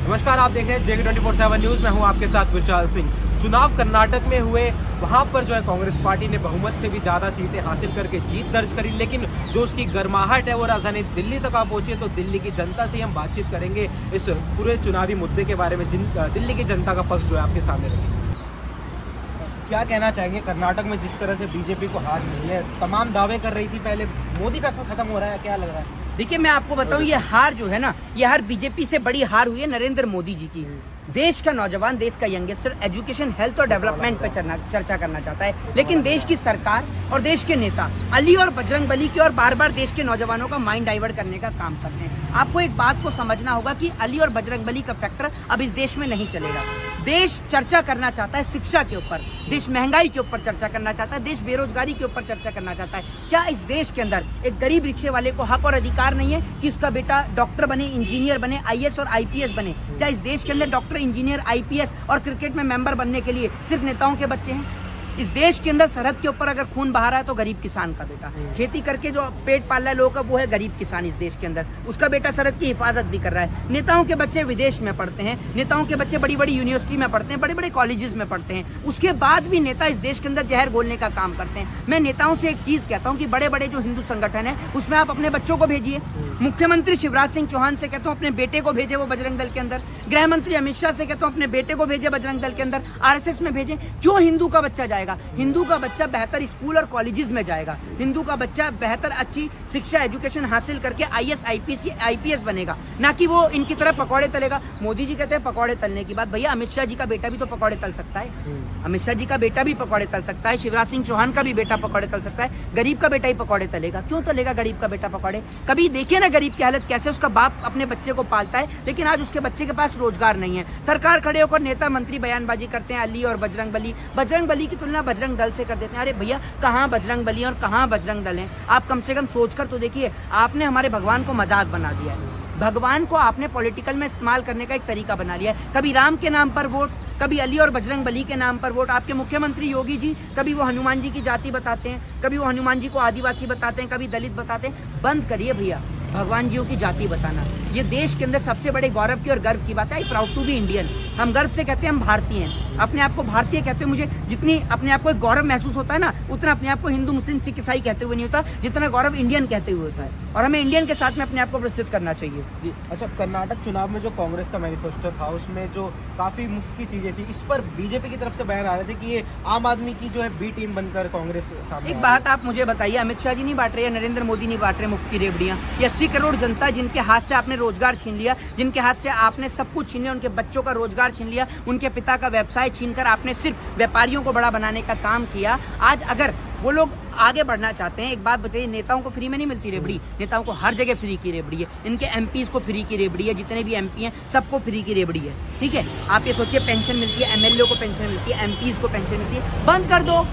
नमस्कार, आप देख रहे हैं JK 24/7 न्यूज। मैं हूं आपके साथ विशाल सिंह। चुनाव कर्नाटक में हुए, वहां पर जो है कांग्रेस पार्टी ने बहुमत से भी ज्यादा सीटें हासिल करके जीत दर्ज करी, लेकिन जो उसकी गर्माहट है वो राजधानी दिल्ली तक आ पहुंची। तो दिल्ली की जनता से हम बातचीत करेंगे इस पूरे चुनावी मुद्दे के बारे में, दिल्ली की जनता का पक्ष जो है आपके सामने रखेंगे। क्या कहना चाहेंगे कर्नाटक में जिस तरह से बीजेपी को हार मिली है? तमाम दावे कर रही थी पहले, मोदी फैक्टर खत्म हो रहा है, क्या लग रहा है? देखिए, मैं आपको बताऊं, ये हार जो है ना, ये हार बीजेपी से बड़ी हार हुई है नरेंद्र मोदी जी की। देश का नौजवान, देश का यंगस्टर एजुकेशन, हेल्थ और डेवलपमेंट पर चर्चा करना चाहता है, लेकिन देश की सरकार और देश के नेता अली और बजरंगबली की और बार बार देश के नौजवानों का माइंड डाइवर्ट करने का काम करते हैं। आपको एक बात को समझना होगा कि अली और बजरंगबली का फैक्टर अब इस देश में नहीं चलेगा। देश चर्चा करना चाहता है शिक्षा के ऊपर, देश महंगाई के ऊपर चर्चा करना चाहता है, देश बेरोजगारी के ऊपर चर्चा करना चाहता है। क्या इस देश के अंदर एक गरीब रिक्शे वाले को हक और अधिकार नहीं है कि उसका बेटा डॉक्टर बने, इंजीनियर बने, IAS और IPS बने? क्या इस देश के अंदर डॉक्टर, इंजीनियर, IPS और क्रिकेट में मेंबर बनने के लिए सिर्फ नेताओं के बच्चे हैं? इस देश के अंदर सरहद के ऊपर अगर खून बहा रहा है तो गरीब किसान का बेटा, खेती करके जो पेट पाल रहा है लोगों का, वो है गरीब किसान। इस देश के अंदर उसका बेटा सरहद की हिफाजत भी कर रहा है। नेताओं के बच्चे विदेश में पढ़ते हैं, नेताओं के बच्चे बड़ी बड़ी यूनिवर्सिटी में पढ़ते हैं, बड़े बड़े कॉलेजेस में पढ़ते हैं, उसके बाद भी नेता इस देश के अंदर जहर घोलने का काम करते हैं। मैं नेताओं से एक चीज कहता हूँ कि बड़े बड़े जो हिंदू संगठन है उसमें आप अपने बच्चों को भेजिए। मुख्यमंत्री शिवराज सिंह चौहान से कहता हूँ अपने बेटे को भेजे वो बजरंग दल के अंदर। गृह मंत्री अमित शाह से कहता हूँ अपने बेटे को भेजे बजरंग दल के अंदर। RSS में भेजे। क्यों हिंदू का बच्चा जाएगा? हिंदू का बच्चा बेहतर स्कूल और कॉलेजेस में जाएगा। हिंदू का बच्चा बेहतर अच्छी शिक्षा, एजुकेशन हासिल करके IAS, IPS बनेगा, ना कि वो इनकी तरह पकौड़े तलेगा। मोदी जी कहते हैं पकौड़े तलने की बात, भैया अमित शाह जी का बेटा भी तो पकौड़े तल सकता है। अमित शाह जी का बेटा भी पकौड़े तल सकता है, शिवराज सिंह चौहान का भी बेटा पकौड़े तल सकता है। गरीब का बेटा ही पकौड़े तलेगा? क्यों तलेगा गरीब का बेटा पकौड़े? कभी देखिए ना गरीब की हालत कैसे, उसका बाप अपने बच्चे को पालता है, लेकिन आज उसके बच्चे के पास रोजगार नहीं है। सरकार खड़े होकर नेता मंत्री बयानबाजी करते हैं, अली और बजरंगबली की तुलना बजरंग दल से कर देते हैं। अरे भैया, कहाँ बजरंगबली और कहाँ बजरंग दल है? आप कम से कम सोचकर तो देखिए। आपने हमारे भगवान को मजाक बना दिया है। भगवान को आपने पॉलिटिकल में इस्तेमाल करने का एक तरीका बना लिया है। कभी राम के नाम पर वोट, कभी अली और बजरंगबली के नाम पर वोट। आपके मुख्यमंत्री योगी जी कभी वो हनुमान जी की जाति बताते हैं, कभी वो हनुमान जी को आदिवासी बताते हैं, कभी दलित बताते हैं। बंद करिए भैया भगवान जियों की जाति बताना। ये देश के अंदर सबसे बड़े गौरव की और गर्व की बात है। I proud to be Indian. हम गर्व से कहते हैं हम भारतीय हैं, अपने आप को भारतीय कहते हैं। मुझे जितनी अपने आप को एक गौरव महसूस होता है ना, उतना अपने आप को हिंदू, मुस्लिम, सिख, ईसाई कहते हुए नहीं होता जितना गौरव इंडियन कहते हुए होता है। और हमें इंडियन के साथ में अपने आप को प्रस्तुत करना चाहिए। जी अच्छा, कर्नाटक चुनाव में जो कांग्रेस का मैनिफेस्टो था उसमें जो काफी मुफ्त की चीजें थी, इस पर बीजेपी की तरफ से बयान आ रहे थे कि ये आम आदमी की जो है B टीम बनकर कांग्रेस सामने। एक बात आप मुझे बताइए, अमित शाह जी नहीं बांट रहे या नरेंद्र मोदी नहीं बांट रहे मुफ्त की रेवड़ियां? ये 80 करोड़ जनता जिनके हाथ से आपने रोजगार छीन लिया, जिनके हाथ से आपने सब कुछ छीन लिया, उनके बच्चों का रोजगार छीन लिया, उनके पिता का व्यवसाय छीनकर आपने सिर्फ व्यापारियों को बड़ा बनाने का काम किया। आज अगर वो लोग आगे बढ़ना चाहते हैं, एक बात बताइए, नेताओं को फ्री में नहीं मिलती रेवड़ी। नेताओं को हर जगह फ्री की रेवड़ी है। इनके MPs को फ्री की रेवड़ी है, जितने भी MP हैं सबको फ्री की रेवड़ी है। ठीक है, आप ये सोचिए, पेंशन मिलती है, MLA को पेंशन मिलती है, MPs को पेंशन मिलती है। बंद कर दो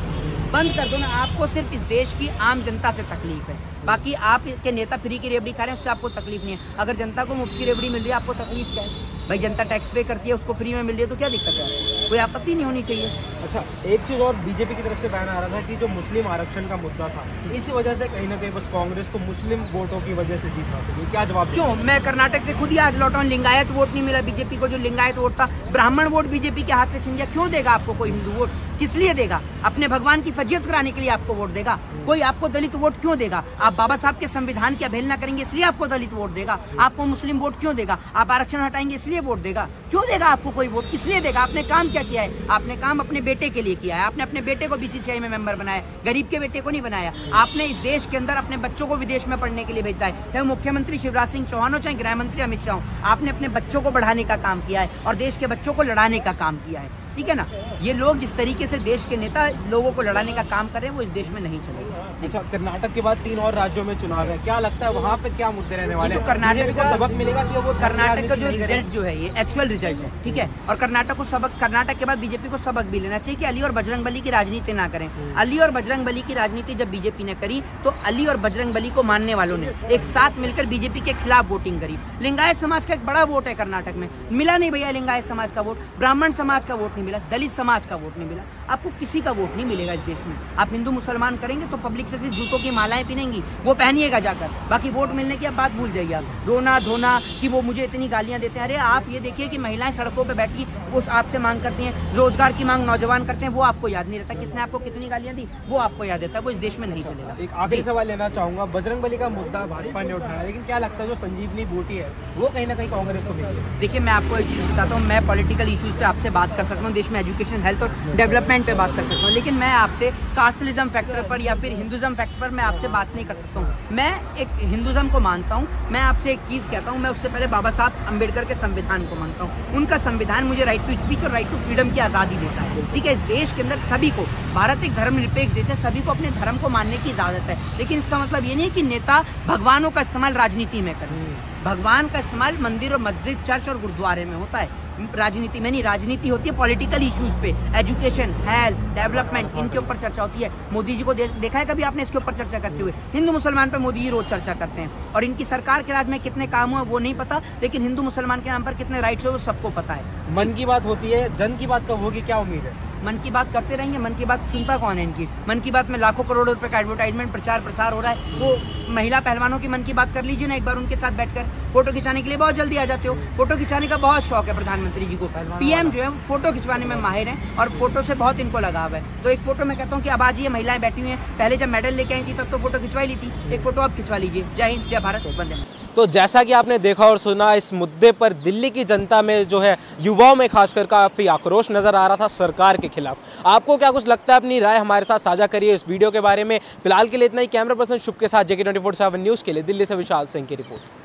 ना। आपको सिर्फ इस देश की आम जनता से तकलीफ है, बाकी आपके नेता फ्री की रेवड़ी खा रहे हैं उससे आपको तकलीफ नहीं है। अगर जनता को मुफ्त की रेवड़ी मिल रही है, आपको तकलीफ क्या है? भाई जनता टैक्स पे करती है, उसको फ्री में मिल रही है तो क्या दिक्कत है? कोई आपत्ति नहीं होनी चाहिए। अच्छा, एक चीज और बीजेपी की तरफ से बयान आ रहा था कि जो मुस्लिम आरक्षण का मुद्दा था, इसी वजह से कहीं ना कहीं बस कांग्रेस को मुस्लिम वोटों की वजह से जीत हासिल हुई। क्या जवाब? क्यों? मैं कर्नाटक से खुद ही आज लौटा हूं, लिंगायत वोट नहीं मिला बीजेपी को। जो लिंगायत वोट था, ब्राह्मण वोट बीजेपी के हाथ से छीन गया। क्यों देगा आपको कोई हिंदू वोट? किस लिए देगा? अपने भगवान की फजीयत कराने के लिए आपको वोट देगा। कोई आपको दलित वोट क्यों देगा? आप बाबा साहब के संविधान की अवहेलना करेंगे इसलिए आपको दलित वोट देगा। आपको मुस्लिम वोट क्यों देगा? आप आरक्षण हटाएंगे इसलिए वोट देगा। क्यों देगा आपको कोई वोट? इसलिए देगा। आपने काम क्या किया है? आपने काम अपने बेटे के लिए किया है। आपने अपने बेटे को BCCI में मेंबर बनाया, गरीब के बेटे को नहीं बनाया। आपने इस देश के अंदर अपने बच्चों को विदेश में पढ़ने के लिए भेजा है, चाहे मुख्यमंत्री शिवराज सिंह चौहान हो, चाहे गृह मंत्री अमित शाह हो। आपने अपने बच्चों को बढ़ाने का काम किया है और देश के बच्चों को लड़ाने का काम किया है। ठीक है ना? ये लोग जिस तरीके से देश के नेता लोगों को लड़ाने का काम कर रहे हैं वो इस देश में नहीं चलेगा। अच्छा, कर्नाटक के बाद 3 और राज्यों में चुनाव है, क्या लगता है वहाँ पे क्या मुद्दे रहने वाले हैं? तो कर्नाटक को सबक मिलेगा कि वो कर्नाटक का जो रिजल्ट जो है ये एक्चुअल रिजल्ट है। ठीक है, और कर्नाटक के बाद बीजेपी को सबक भी लेना चाहिए कि अली और बजरंगबली की राजनीति ना करें। अली और बजरंगबली की राजनीति जब बीजेपी ने करी तो अली और बजरंगबली को मानने वालों ने एक साथ मिलकर बीजेपी के खिलाफ वोटिंग करी। लिंगायत समाज का एक बड़ा वोट है कर्नाटक में, मिला नहीं भैया लिंगायत समाज का वोट, ब्राह्मण समाज का वोट नहीं मिला, दलित समाज का वोट नहीं मिला, आपको किसी का वोट नहीं मिलेगा इस देश में। आप हिंदू मुसलमान करेंगे तो पब्लिक से सिर्फ जूतों की मालाएं पहनेंगी, वो पहनिएगा जाकर, बाकी वोट मिलने की आप बात भूल जाइए। आप रोना धोना कि वो मुझे इतनी गालियां देते हैं, अरे आप ये देखिए कि महिलाएं सड़कों पर बैठी उस आपसे मांग करती हैं, रोजगार की मांग नौजवान करते हैं, वो आपको याद नहीं रहता। किसने आपको कितनी गालियां दी वो आपको याद रहता है, वो इस देश में नहीं चलेगा। एक आखिरी सवाल लेना चाहूंगा, बजरंगबली का मुद्दा भाजपा ने उठाया, लेकिन क्या लगता है जो संजीवनी बूटी है वो कहीं ना कहीं कांग्रेस को मिली है? देखिए मैं आपको एक चीज़ बताता हूँ, मैं पॉलिटिकल इश्यूज पे आपसे बात कर सकता हूँ, देश में एजुकेशन हेल्थ और डेवलपमेंट पे बात कर सकता हूँ, लेकिन मैं आपसे कास्टलिज्म फैक्टर पर या फिर हिंदुज्म फैक्टर पर मैं आपसे बात नहीं कर सकता हूँ। मैं एक हिंदुज्म को मानता हूँ, मैं आपसे एक चीज़ कहता हूँ, मैं उससे पहले बाबा साहब अम्बेडकर के संविधान को मानता हूँ। उनका संविधान मुझे राइट टू स्पीच और राइट टू फ्रीडम की आज़ादी देता है, ठीक है। इस देश के अंदर सभी को, भारत एक धर्मनिरपेक्ष देश है, सभी को अपने धर्म को मानने की इजाज़त है, लेकिन इसका मतलब ये नहीं कि नेता भगवानों का इस्तेमाल राजनीति में करें। भगवान का इस्तेमाल मंदिर और मस्जिद, चर्च और गुरुद्वारे में होता है, राजनीति में नहीं। राजनीति होती है पॉलिटिकल इश्यूज पे, एजुकेशन, हेल्थ, डेवलपमेंट, इनके ऊपर चर्चा होती है। मोदी जी को देखा है कभी आपने इसके ऊपर चर्चा करते हुए? हिंदू मुसलमान पर मोदी जी रोज चर्चा करते हैं, और इनकी सरकार के राज में कितने काम हुए वो नहीं पता, लेकिन हिंदू मुसलमान के नाम पर कितने राइट्स हुए वो सबको पता है। मन की बात होती है, जन की बात कब होगी, क्या उम्मीद है? मन की बात करते रहेंगे, मन की बात सुनता कौन है इनकी? मन की बात में लाखों करोड़ों रुपए का एडवर्टाइजमेंट प्रचार प्रसार हो रहा है। वो महिला पहलवानों की मन की बात कर लीजिए ना एक बार, उनके साथ बैठकर फोटो खिंचाने के लिए बहुत जल्दी आ जाते हो। फोटो खिंचाने का बहुत शौक है प्रधानमंत्री जी को, पीएम जो है फोटो खिंचवाने में माहिर हैं और फोटो से बहुत इनको लगाव है। तो एक फोटो मैं कहता हूँ कि अब आज ये महिलाएं बैठी हुई हैं, पहले जब मेडल लेके आई थी तब तो फोटो खिंचवाई ली थी, एक फोटो अब खिंचवा लीजिए। जय हिंद, जय भारत, वंदे मातरम। तो जैसा कि आपने देखा और सुना, इस मुद्दे पर दिल्ली की जनता में जो है, युवाओं में खासकर काफ़ी आक्रोश नजर आ रहा था सरकार के खिलाफ। आपको क्या कुछ लगता है? अपनी राय हमारे साथ साझा करिए इस वीडियो के बारे में। फिलहाल के लिए इतना ही। कैमरा पर्सन शुभ के साथ JK 24/7 न्यूज़ के लिए दिल्ली से विशाल सिंह की रिपोर्ट।